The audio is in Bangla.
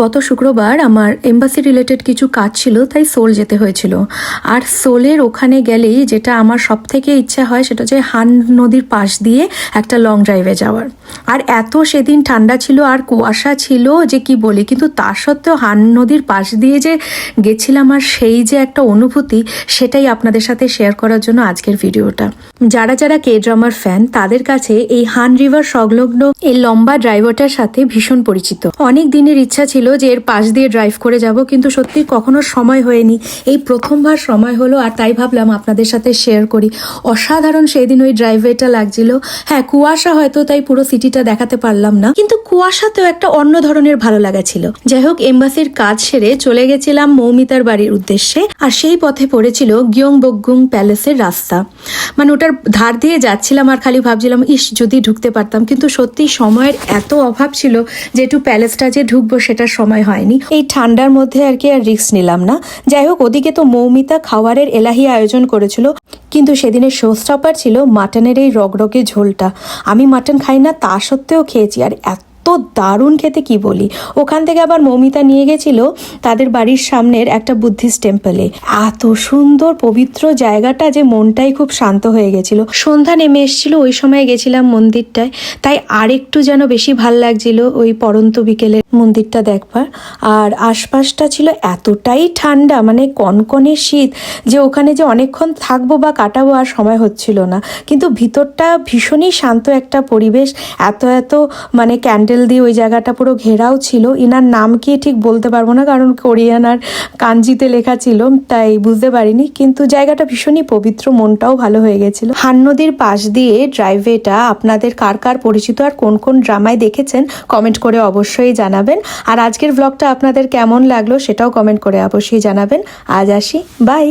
গত শুক্রবার আমার এম্বাসি রিলেটেড কিছু কাজ ছিল, তাই সোল যেতে হয়েছিল। আর সোলের ওখানে গেলেই যেটা আমার সব থেকে ইচ্ছা হয় সেটা হচ্ছে হান নদীর পাশ দিয়ে একটা লং ড্রাইভে যাওয়ার। আর এত সেদিন ঠান্ডা ছিল আর কুয়াশা ছিল যে কি বলি, কিন্তু তা সত্ত্বেও হান নদীর পাশ দিয়ে যে গেছিলাম আর সেই যে একটা অনুভূতি, সেটাই আপনাদের সাথে শেয়ার করার জন্য আজকের ভিডিওটা। যারা যারা কে ড্রামার ফ্যান তাদের কাছে এই হান রিভার সংলগ্ন এই লম্বা ড্রাইভারটার সাথে ভীষণ পরিচিত। অনেক দিনের ইচ্ছা ছিল যে এর পাশ দিয়ে ড্রাইভ করে যাব, কিন্তু সত্যি কখনো সময় হয়নি। এই প্রথমবার সময় হলো, আর তাই ভাবলাম আপনাদের সাথে শেয়ার করি। অসাধারণ সেই দিন ওই ড্রাইভওয়েটা লাগছিল। হ্যাঁ, কুয়াশা হয়তো, তাই পুরো সিটিটা দেখাতে পারলাম না, কিন্তু কুয়াশাতেও একটা অন্য ধরনের ভালো লাগা ছিল। যাই হোক, এম্বাসির কাজ সেরে চলে গেছিলাম মৌমিতার বাড়ির উদ্দেশ্যে। আর সেই পথে পড়েছিল গিয়ংবকগুং প্যালেসের রাস্তা। মানে ওটার ধার দিয়ে যাচ্ছিলাম আর খালি ভাবছিলাম, ইস যদি ঢুকতে পারতাম, কিন্তু সত্যি সময়ের এত অভাব ছিল যে একটু প্যালেসটা যে ঢুকবো সেটার সময় হয়নি। এই ঠান্ডার মধ্যে আর কি আর রিস্ক নিলাম না। যাই হোক, ওদিকে তো মৌমিতা খাবারের এলাহি আয়োজন করেছিল, কিন্তু সেদিনের শো স্টপার ছিল মাটনের এই রগরগে ঝোলটা। আমি মাটন খাই না, তা সত্ত্বেও খেয়েছি, আর এত দারুণ খেতে কি বলি। ওখান থেকে আবার মৌমিতা নিয়ে গেছিল তাদের বাড়ির সামনের একটা বুদ্ধিস্ট টেম্পলে। এত সুন্দর পবিত্র জায়গাটা যে মনটাই খুব শান্ত হয়ে গেছিল। সন্ধ্যা নেমে এসেছিল, ওই সময় গেছিলাম মন্দিরটায়, তাই আরেকটু যেন বেশি ভাল লাগছিল ওই পরন্ত বিকেলে মন্দিরটা দেখবার। আর আশপাশটা ছিল এতটাই ঠান্ডা, মানে কনকনে শীত, যে ওখানে যে অনেকক্ষণ থাকবো বা কাটাবো আর সময় হচ্ছিল না। কিন্তু ভিতরটা ভীষণই শান্ত একটা পরিবেশ। এত মানে ক্যান্ডেল দিয়ে ওই জায়গাটা পুরো ঘেরাও ছিল। ইনার নাম কি ঠিক বলতে পারবো না, কারণ কোরিয়ান আর কাঞ্জিতে লেখা ছিল, তাই বুঝতে পারিনি। কিন্তু জায়গাটা ভীষণই পবিত্র, মনটাও ভালো হয়ে গেছিল। হান নদীর পাশ দিয়ে ড্রাইভওয়েটা আপনাদের কার কার পরিচিত আর কোন কোন ড্রামায় দেখেছেন কমেন্ট করে অবশ্যই জানাবেন। আর আজকের ব্লগটা আপনাদের কেমন লাগলো সেটাও কমেন্ট করে অবশ্যই জানাবেন। আজ আসি, বাই।